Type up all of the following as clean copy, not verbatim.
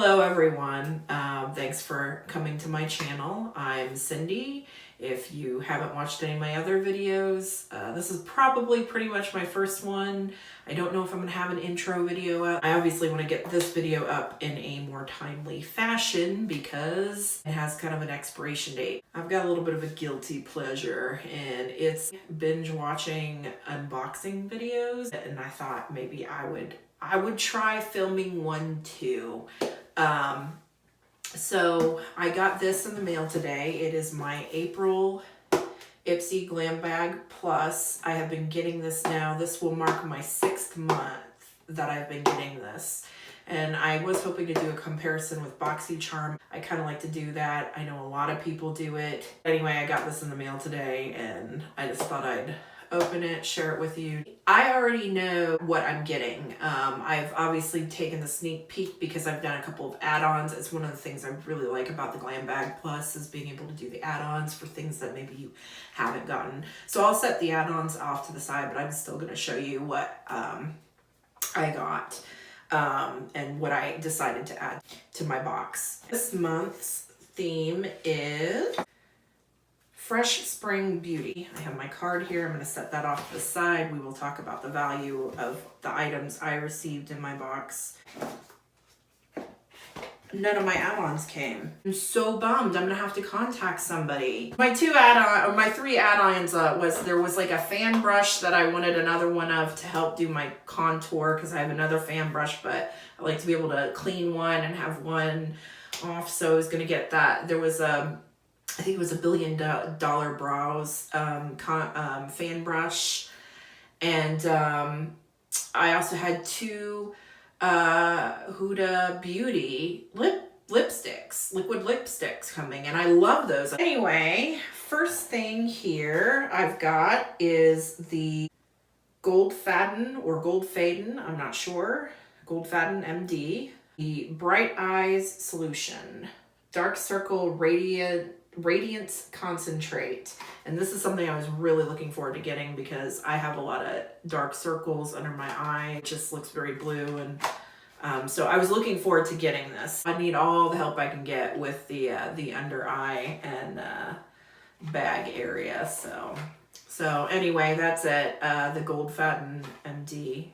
Hello everyone, thanks for coming to my channel. I'm Cindy. If you haven't watched any of my other videos, this is probably pretty much my first one. I don't know if I'm going to have an intro video up. I obviously want to get this video up in a more timely fashion because it has kind of an expiration date. I've got a little bit of a guilty pleasure and it's binge watching unboxing videos, and I thought maybe I would try filming one too. So I got this in the mail today. It is my April Ipsy Glam bag plus. I have been getting this now. This will mark my 6th month that I've been getting this. And I was hoping to do a comparison with BoxyCharm. I kind of like to do that. I know a lot of people do it. Anyway, I got this in the mail today and I just thought I'd open it, share it with you. I already know what I'm getting. I've obviously taken the sneak peek because I've done a couple of add-ons. It's one of the things I really like about the Glam Bag Plus is being able to do the add-ons for things that maybe you haven't gotten. So I'll set the add-ons off to the side, but I'm still going to show you what I got and what I decided to add to my box. This month's theme is Fresh Spring Beauty. I have my card here. I'm going to set that off to the side. We will talk about the value of the items I received in my box. None of my add-ons came. I'm so bummed. I'm going to have to contact somebody. My 3 add-ons there was like a fan brush that I wanted another one of to help do my contour because I have another fan brush, but I like to be able to clean one and have one off. So I was going to get that. There was I think it was $1 billion brows fan brush, and I also had 2 Huda Beauty lipsticks, liquid lipsticks coming, and I love those. Anyway, first thing here I've got is the Gold Faden or Gold Faden, I'm not sure, Gold Faden MD, the Bright Eyes Solution, Dark Circle Radiance Concentrate. And this is something I was really looking forward to getting because I have a lot of dark circles under my eye. It just looks very blue, and so I was looking forward to getting this. I need all the help I can get with the under eye and bag area. So anyway, that's it. The Gold Faden MD.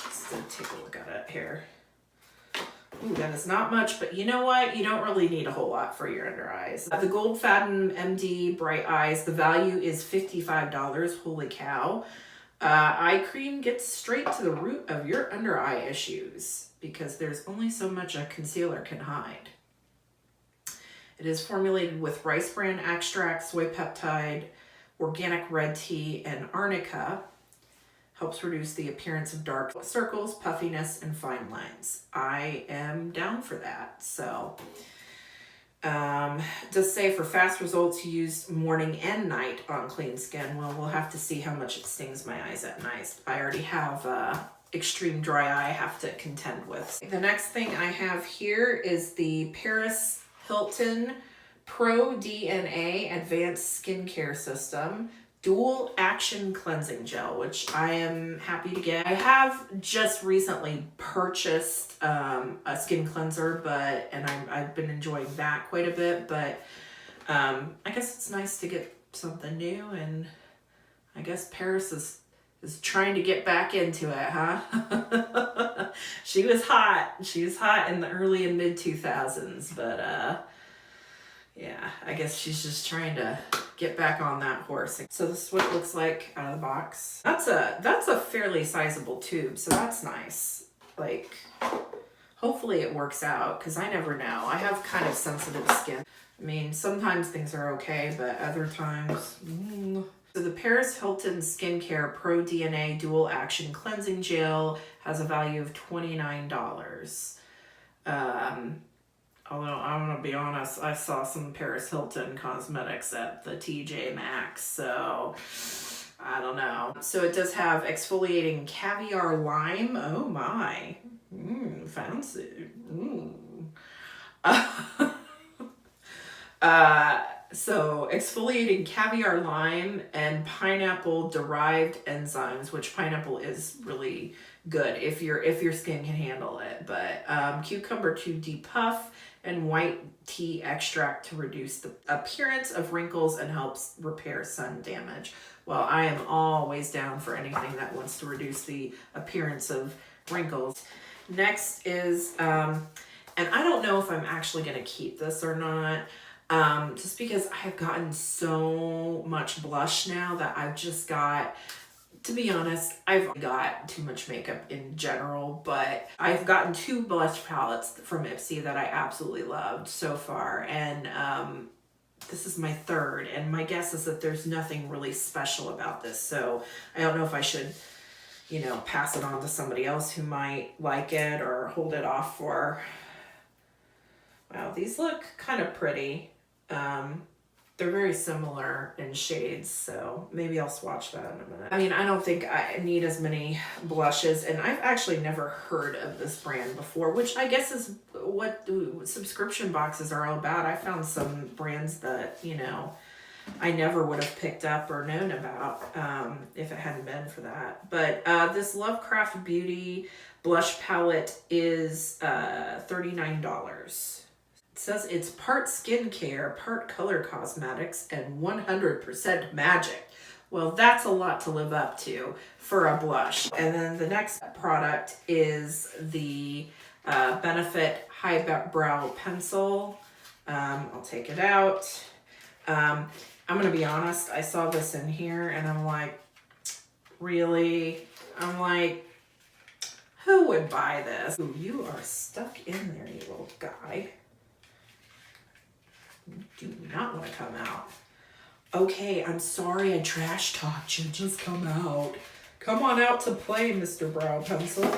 Let's take a look at it here. Ooh, that is not much, but you know what? You don't really need a whole lot for your under eyes. The Gold Faden MD Bright Eyes, the value is $55. Holy cow. Eye cream gets straight to the root of your under eye issues because there's only so much a concealer can hide. It is formulated with rice bran extract, soy peptide, organic red tea, and arnica. Helps reduce the appearance of dark circles, puffiness, and fine lines. I am down for that. So, does say for fast results, use morning and night on clean skin. Well, we'll have to see how much it stings my eyes at night. I already have extreme dry eye I have to contend with. The next thing I have here is the Paris Hilton Pro DNA Advanced Skincare System Dual Action Cleansing Gel, which I am happy to get. I have just recently purchased a skin cleanser, and I've been enjoying that quite a bit, but I guess it's nice to get something new, and I guess Paris is trying to get back into it, huh? She was hot. She was hot in the early and mid 2000s, but yeah, I guess she's just trying to get back on that horse. So this is what it looks like out of the box. That's a fairly sizable tube, so that's nice. Like, hopefully it works out, because I never know. I have kind of sensitive skin. I mean, sometimes things are okay, but other times, So the Paris Hilton Skincare Pro DNA Dual Action Cleansing Gel has a value of $29. Although I'm going to be honest, I saw some Paris Hilton cosmetics at the TJ Maxx, so I don't know. So it does have exfoliating caviar lime. Oh my. Fancy. So exfoliating caviar lime and pineapple derived enzymes, which pineapple is really good if your skin can handle it. But cucumber to depuff and white tea extract to reduce the appearance of wrinkles and helps repair sun damage. Well, I am always down for anything that wants to reduce the appearance of wrinkles. Next is, and I don't know if I'm actually going to keep this or not, just because I've gotten so much blush now that I've just got, to be honest, I've got too much makeup in general, but I've gotten 2 blush palettes from Ipsy that I absolutely loved so far, and this is my 3rd, and my guess is that there's nothing really special about this, so I don't know if I should, you know, pass it on to somebody else who might like it or hold it off for. Wow, these look kind of pretty. They're very similar in shades, so maybe I'll swatch that in a minute. I mean, I don't think I need as many blushes, and I've actually never heard of this brand before, which I guess is what subscription boxes are all about. I found some brands that, you know, I never would have picked up or known about if it hadn't been for that. But this Lovecraft Beauty blush palette is $39. It says it's part skincare, part color cosmetics, and 100% magic. Well, that's a lot to live up to for a blush. And then the next product is the Benefit Highbrow Pencil. I'll take it out. I'm going to be honest, I saw this in here and I'm like, really? I'm like, who would buy this? Ooh, you are stuck in there, you little guy. You do not want to come out. Okay, I'm sorry I trash talked you. Just come out. Come on out to play, Mr. Brow Pencil.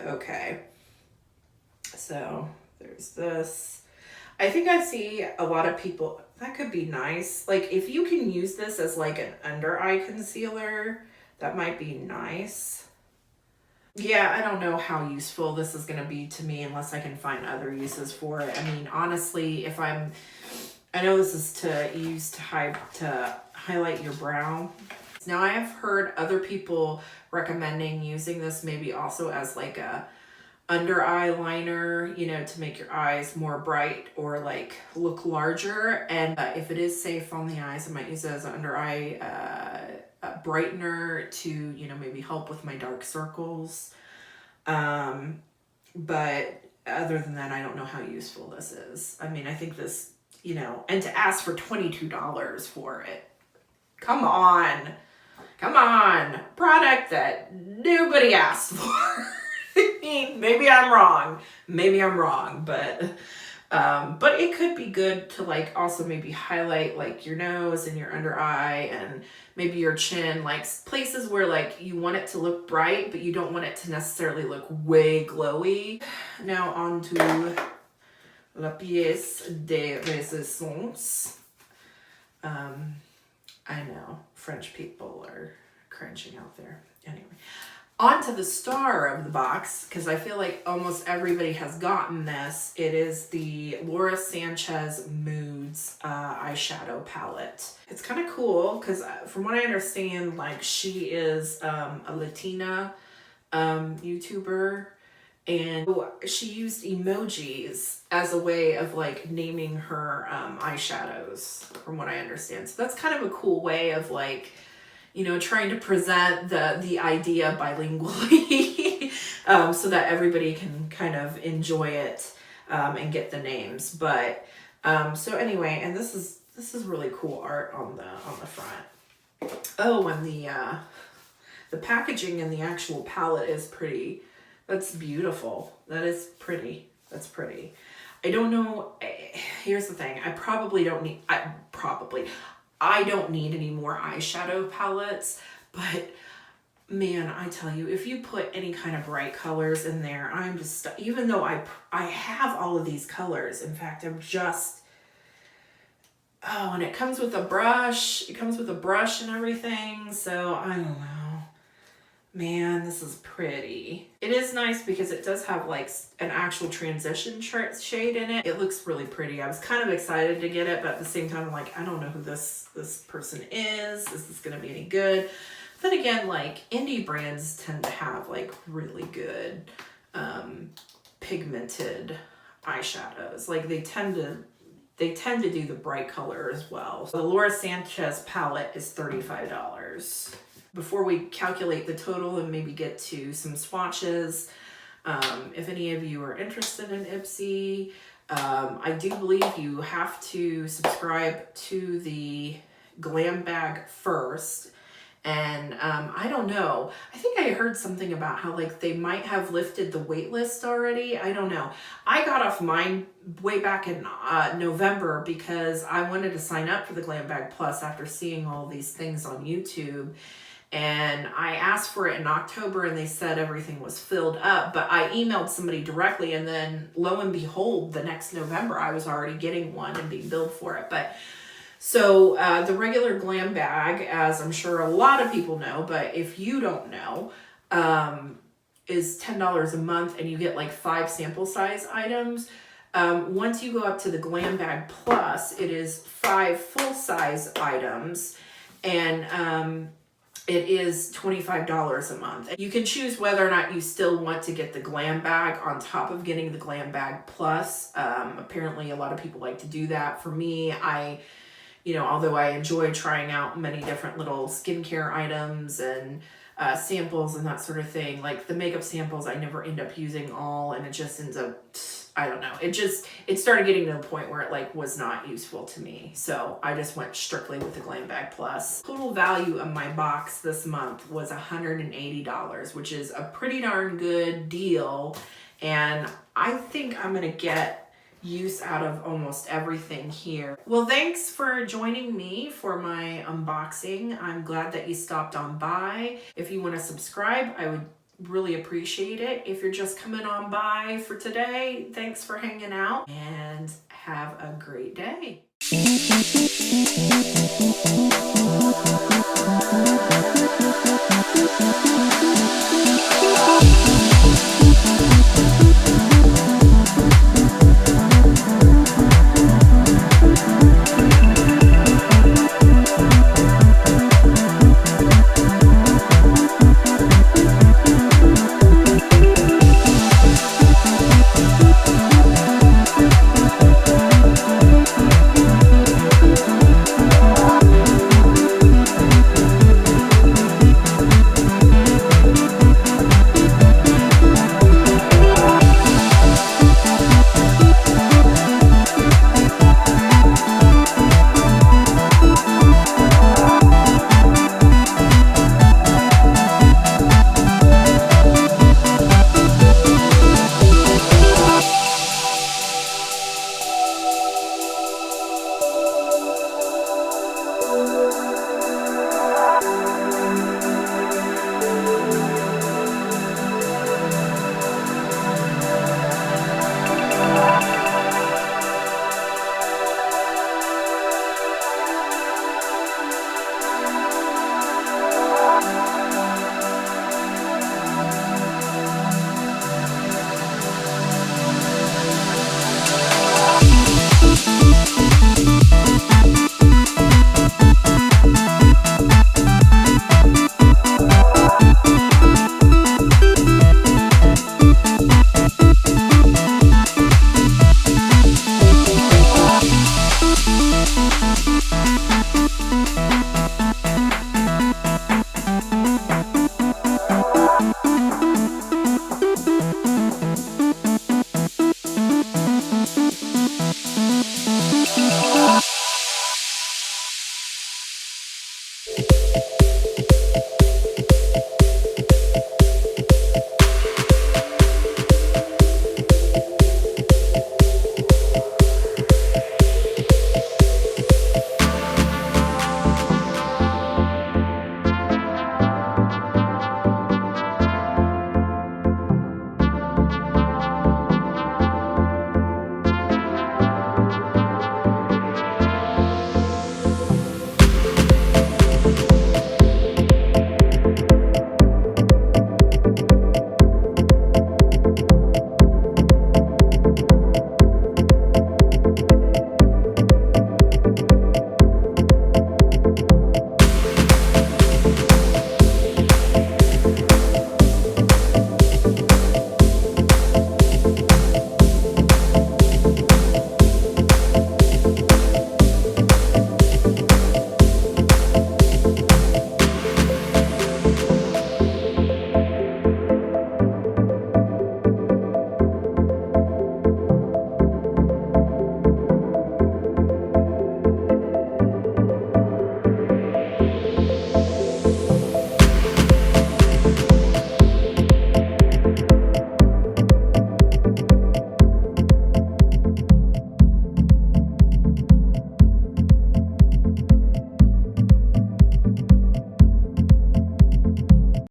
Okay. So, there's this. I think I see a lot of people, that could be nice. Like, if you can use this as like an under eye concealer, that might be nice. Yeah, I don't know how useful this is going to be to me unless I can find other uses for it. I mean, honestly, if I know this is to use to highlight your brow. Now, I have heard other people recommending using this maybe also as like a under eye liner, you know, to make your eyes more bright or like look larger. And if it is safe on the eyes, I might use it as an under eye brightener to, you know, maybe help with my dark circles. But other than that, I don't know how useful this is. I mean, I think this, you know, and to ask for $22 for it. Come on. Product that nobody asked for. Maybe I'm wrong, but it could be good to like also maybe highlight like your nose and your under eye and maybe your chin, like places where like you want it to look bright, but you don't want it to necessarily look way glowy. Now on to la pièce de résistance. I know French people are cringing out there. Anyway. On to the star of the box, because I feel like almost everybody has gotten this. It is the Laura Sanchez Moods eyeshadow palette. It's kind of cool because from what I understand, like she is a Latina YouTuber, and she used emojis as a way of like naming her eyeshadows, from what I understand. So that's kind of a cool way of like, you know, trying to present the idea bilingually so that everybody can kind of enjoy it and get the names. But so anyway, and this is really cool art on the front. Oh, and the packaging and the actual palette is pretty. That's beautiful. That is pretty. That's pretty. I don't know. Here's the thing. I don't need any more eyeshadow palettes, but man, I tell you, if you put any kind of bright colors in there, I'm just, even though I have all of these colors, in fact, I'm just, oh, and it comes with a brush and everything, so I don't know. Man, this is pretty. It is nice because it does have like an actual transition shade in it. It looks really pretty. I was kind of excited to get it, but at the same time, I'm like, I don't know who this person is. Is this gonna be any good? Then again, like indie brands tend to have like really good pigmented eyeshadows. Like they tend to do the bright color as well. So the Laura Sanchez palette is $35. Before we calculate the total and maybe get to some swatches, if any of you are interested in Ipsy, I do believe you have to subscribe to the Glam Bag first. And I don't know. I think I heard something about how like they might have lifted the wait list already. I don't know. I got off mine way back in November because I wanted to sign up for the Glam Bag Plus after seeing all these things on YouTube. And I asked for it in October and they said everything was filled up, but I emailed somebody directly and then lo and behold, the next November I was already getting one and being billed for it. But so the regular Glam Bag, as I'm sure a lot of people know, but if you don't know, is $10 a month and you get like 5 sample size items. Once you go up to the Glam Bag Plus, it is 5 full size items and it is $25 a month. You can choose whether or not you still want to get the Glam Bag on top of getting the Glam Bag Plus. Apparently a lot of people like to do that. For me, although I enjoy trying out many different little skincare items and samples and that sort of thing, like the makeup samples, I never end up using all, and it just ends up, I don't know. It started getting to the point where it like was not useful to me. So I just went strictly with the Glam Bag Plus. Total value of my box this month was $180, which is a pretty darn good deal. And I think I'm gonna get use out of almost everything here. Well, thanks for joining me for my unboxing. I'm glad that you stopped on by. If you want to subscribe, I would really appreciate it. If you're just coming on by for today, thanks for hanging out and have a great day.